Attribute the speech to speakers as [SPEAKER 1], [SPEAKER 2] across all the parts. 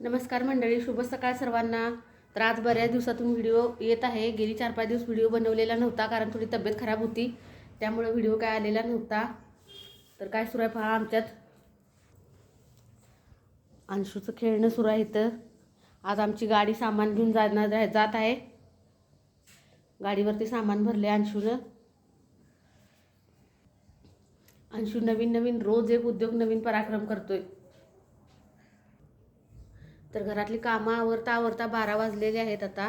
[SPEAKER 1] नमस्कार मंडळी, शुभ सकाळ सर्वांना. तर आज बऱ्याच दिवसातून व्हिडिओ येत आहे. गेली 4-5 दिवस व्हिडिओ बनवलेला नव्हता कारण थोडी तब्येत खराब होती, त्यामुळे व्हिडिओ काय आलेला नव्हता. तर काय सुरू आहे पहा, आमच्यात अंशूचं खेळणं सुरू आहे. तर आज आमची गाडी सामान घेऊन जात आहे. गाडीवरती सामान भरले अंशूनं. अंशू नवीन नवीन रोज एक उद्योग, नवीन पराक्रम करतोय. तर घरातली कामं आवरता 12 वाजलेले आहेत आता,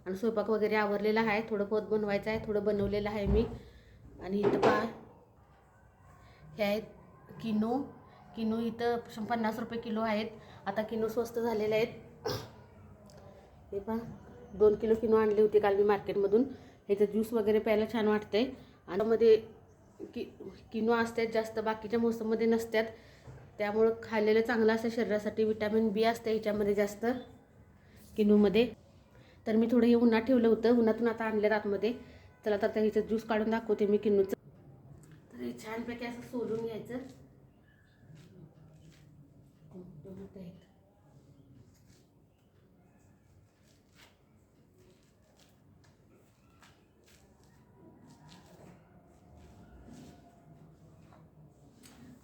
[SPEAKER 1] आणि स्वयंपाक वगैरे आवरलेला आहे. थोडं पोत बनवायचं आहे, थोडं बनवलेलं आहे मी. आणि इथं पहा, हे आहेत किनो इथं 50 रुपये किलो आहेत. आता किनो स्वस्त झालेले आहेत. हे पहा, 2 किलो किनो आणले होते काल मी मार्केटमधून. ह्याचं ज्यूस वगैरे प्यायला छान वाटतंय. आणि मध्ये किनो असतात जास्त, बाकीच्या मोसममध्ये नसतात, त्यामुळं खाल्लेलं चांगलं असतं शरीरासाठी. विटॅमिन बी असते ह्याच्यामध्ये जास्त किनूमध्ये. तर मी थोडं हे उन्हात ठेवलं होतं, उन्हातून आता आणलं आतमध्ये. चला तर ह्याचं ज्यूस काढून दाखवते मी किनूचं. तर हे छानपैकी असं सोलून घ्यायचं.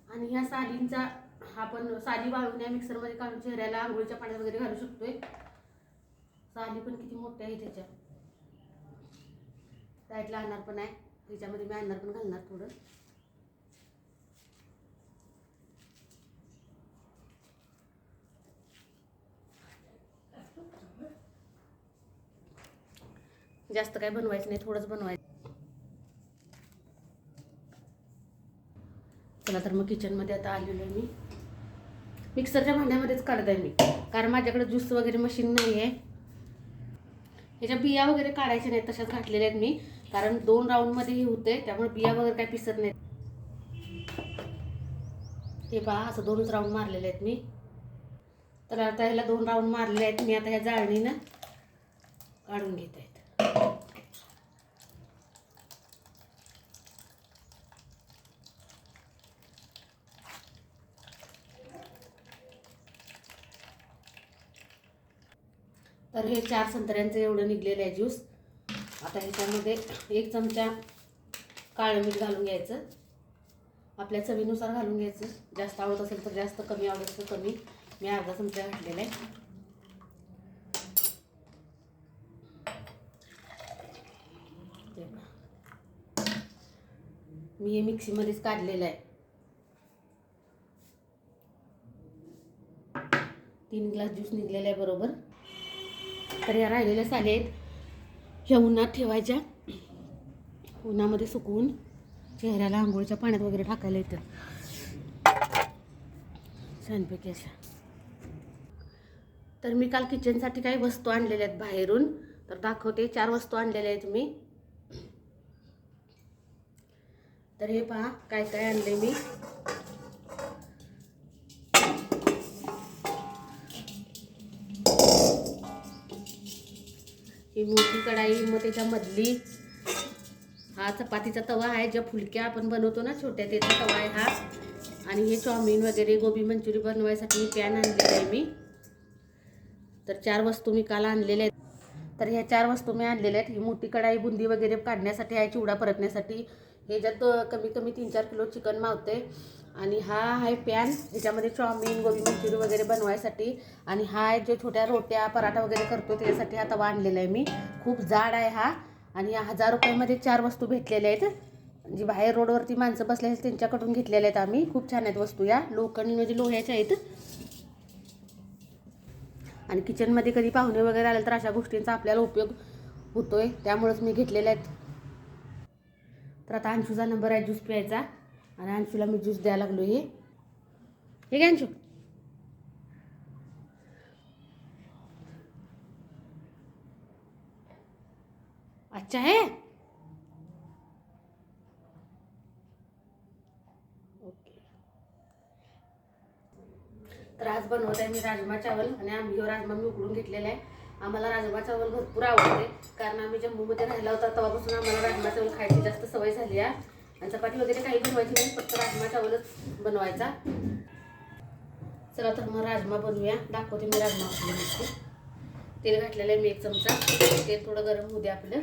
[SPEAKER 1] आणि ह्या सालींचा आपण साली वाळून या मिक्सरमध्ये काढून चेहऱ्याला आंघोळीच्या पाण्यात वगैरे घालू शकतोय. साली पण किती मोठ्या आहे त्याच्या. साईडला आणणार पण आहे, त्याच्यामध्ये मी आणणार पण घालणार थोडं. जास्त काय बनवायचं नाही, थोडंच बनवायचं. चला तर मग किचनमध्ये आता आलेलो आहे मी. मिक्सरच्या भांड्यामध्येच काढत आहे मी, कारण माझ्याकडे ज्यूस वगैरे मशीन नाही आहे. ह्याच्या बिया वगैरे काढायच्या नाहीत, तशाच घातलेल्या आहेत मी, कारण 2 राऊंडमध्ये हे होते, त्यामुळे बिया वगैरे काय पिसत नाहीत. हे पहा, असं 2च राऊंड मारलेले आहेत मी. तर आता ह्याला 2 राऊंड मारलेले आहेत मी. आता ह्या जाळणीनं काढून घेत आहेत. तर हे 4 संत्र्यांचं एवढं निघलेलं आहे ज्यूस. आता ह्याच्यामध्ये 1 चमचा काळं मीठ घालून घ्यायचं. आपल्या चवीनुसार घालून घ्यायचं. जास्त आवडत असेल तर जास्त, कमी आवडत असेल तर कमी. मी अर्धा चमचा घातलेला आहे. मी हे मिक्सीमध्येच काढलेलं आहे. 3 ग्लास ज्यूस निघलेला आहे बरोबर. तर या राहिलेल्या साली आहेत, ह्या उन्हात ठेवायच्या. उन्हामध्ये सुकवून चेहऱ्याला आंघोळीच्या पाण्यात वगैरे टाकायला येतं छानपैकी अशा. तर मी काल किचनसाठी काही वस्तू आणलेल्या आहेत बाहेरून, तर दाखवते. 4 वस्तू आणलेल्या आहेत मी. तर हे पहा काय काय आणले मी. ही मोठी कढाई, मग त्याच्यामधली हा चपातीचा तवा आहे, ज्या फुलक्या आपण बनवतो ना छोट्या, त्याचा तवा आहे हा. आणि हे चाऊमिन वगैरे, गोबी मंचुरी बनवायसाठी पॅन आणलेला आहे मी. तर 4 वस्तू मी काल आणलेल्या आहेत. तर ह्या 4 वस्तू मी आणलेल्या आहेत. ही मोठी कढाई बुंदी वगैरे काढण्यासाठी आहे, चिवडा परतण्यासाठी. ह्याच्यात कमीत कमी 3-4 किलो चिकन मावते. आणि हा आहे पॅन, ह्याच्यामध्ये चाऊमिन, गोबी मंचुरी वगैरे बनवायसाठी. आणि हा आहे जे छोट्या रोट्या पराठा वगैरे करतो त्याच्यासाठी हा तवा आणलेला आहे मी. खूप जाड आहे हा. आणि 1000 रुपयामध्ये 4 वस्तू भेटलेल्या आहेत. जी बाहेर रोडवरती माणसं बसले आहेत त्यांच्याकडून घेतलेल्या आहेत आम्ही. खूप छान आहेत वस्तू या. लोखंड म्हणजे लोह्याच्या आहेत. आणि किचनमध्ये कधी पाहुणे वगैरे आले तर अशा गोष्टींचा आपल्याला उपयोग होतोय, त्यामुळेच मी घेतलेल्या आहेत. तर आता अंशूचा नंबर आहे ज्यूस प्यायचा, आणि अंशूला मी ज्यूस द्यायला लागलो. हे घ्या अंशू. अच्छा है. ओके. तर आज बनवत आहे मी राजमा चावल. आणि आम्ही राजमा मी उकडून घेतलेला आहे. आम्हाला राजमा चावल भरपूर आवडते, कारण आम्ही जम्मूमध्ये राहिला होता तेव्हापासून आम्हाला राजमा चावल खायची जास्त सवय झाली आहे. आणि चपाती वगैरे काही बनवायची नाही, फक्त राजमा चावलच बनवायचा. चला तर मग राजमा बनवूया. दाखवते मी राजमा आपली मस्त. तेल घातलेलं आहे मी 1 चमचा. तेल थोडं गरम होऊ द्या आपलं.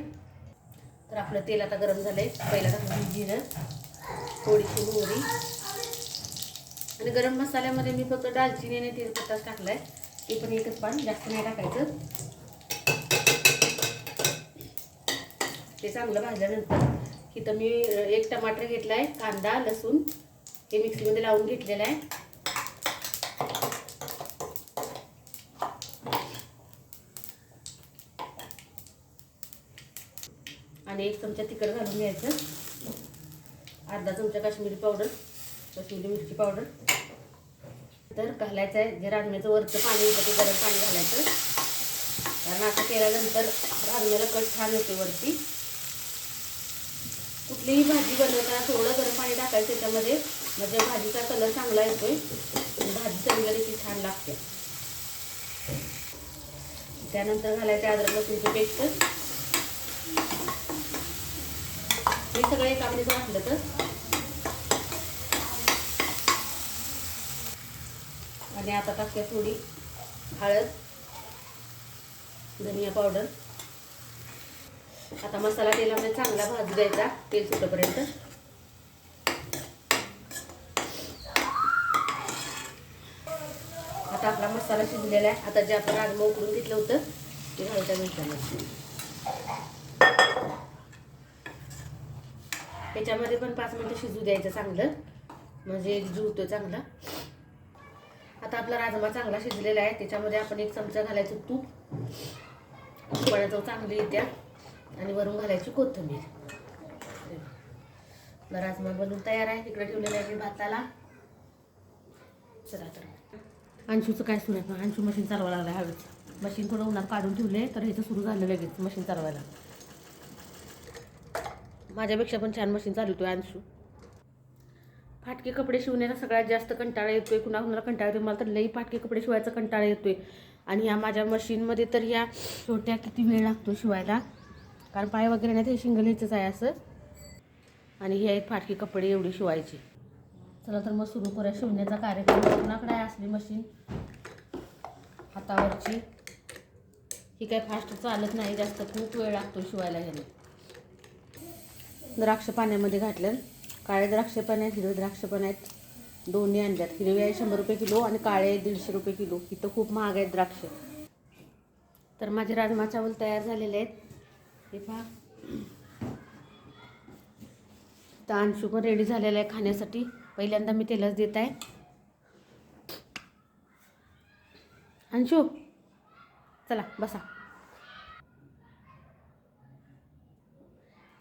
[SPEAKER 1] तर आपलं तेल आता गरम झालंय. पहिला टाकलं जिरं, थोडीशी मोहरी आणि गरम मसाल्यामध्ये मी फक्त दालचिनी आणि तेजपत्ताच टाकलाय. ते पण एकच पान, जास्त नाही टाकायचं. ते चांगलं भाजल्यानंतर इथं मी 1 टमाटर घेतलाय, कांदा, लसूण हे मिक्सीमध्ये लावून घेतलेलं आहे. आणि 1 चमचा तिखट घालून घ्यायचं. अर्धा चमचा काश्मीरी पावडर, काश्मीरी मिरची पावडर. तर घालायचं आहे जे राजम्याचं वरचं पाणी होतं ते गरम पाणी घालायचं. कारण असं केल्यानंतर राजम्याला कट छान येते वरती. कुठलीही भाजी बनवताना थोडं गरम पाणी टाकायचं त्याच्यामध्ये, म्हणजे भाजीचा कलर चांगला येतोय आणि भाजी चवीला देखील छान लागते. त्यानंतर घालायचं अद्रक लसूणची पेस्ट. हे सगळं एक आपल्याचं वाटलं तर. आणि आता टाकूया थोडी हळद, धनिया पावडर. आता मसाला तेलामध्ये चांगला भाजू द्यायचा तेल सुटेपर्यंत. आता आपला मसाला शिजलेला आहे. आता जे आपण राजमा उकडून घेतलं होतं ते घालायचं मिरच्यामध्ये. त्याच्यामध्ये पण 5 मिनिटं शिजू द्यायचं चांगलं, म्हणजे जुळतो चांगला. आता आपला राजमा चांगला शिजलेला आहे. त्याच्यामध्ये आपण 1 चमचा घालायचं तूप, तुपाला चांगली येत्या. आणि वरून घालायची कोथिंबीर. राजमा बनवून तयार आहे. इकडे ठेवलेला आहे मी भाताला. चला तर अंशूचं काय सुरू आहे. अंशू मशीन चालवायला लागला हवेचं. मशीन थोडं उन्हात काढून ठेवले तर ह्याचं सुरू झालं लगेच मशीन चालवायला. माझ्यापेक्षा पण छान मशीन चालवतोय अंशू. फाटके कपडे शिवण्याचा सगळ्यात जास्त कंटाळा येतोय. कुणाला कंटाळा येतोय, मला तर लई फाटके कपडे शिवायचा कंटाळा येतोय. आणि ह्या माझ्या मशीनमध्ये तर ह्या छोट्या किती वेळ लागतो शिवायला, कारण पाय वगैरे नाही ते शिंगल ह्याचंच आहे असं. आणि हे आहेत फाटके कपडे एवढी शिवायची. चला तर मग सुरू करूया शिवण्याचा कार्यक्रम. कुणाकडे आहे असली मशीन हातावरची. ही काय फास्ट चालत नाही जास्त, खूप वेळ लागतो शिवायला. ह्याने द्राक्ष पाण्यामध्ये घातलं. काळे द्राक्ष पण आहेत, हिरवे द्राक्ष पण आहेत. दोन्ही आणल्यात. हिरवे आहे 100 रुपये किलो आणि काळे 150 रुपये किलो. इथं खूप महाग आहेत द्राक्ष. तर माझे राजमा चावल तयार झालेले आहेत. हे पहा. तर अंशू पण रेडी झालेला आहे खाण्यासाठी. पहिल्यांदा मी तेलच देत आहे. अंशू चला बसा.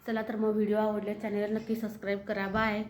[SPEAKER 1] चला तर मग व्हिडिओ आवडले चॅनलला नक्की सबस्क्राईब करा. बाय.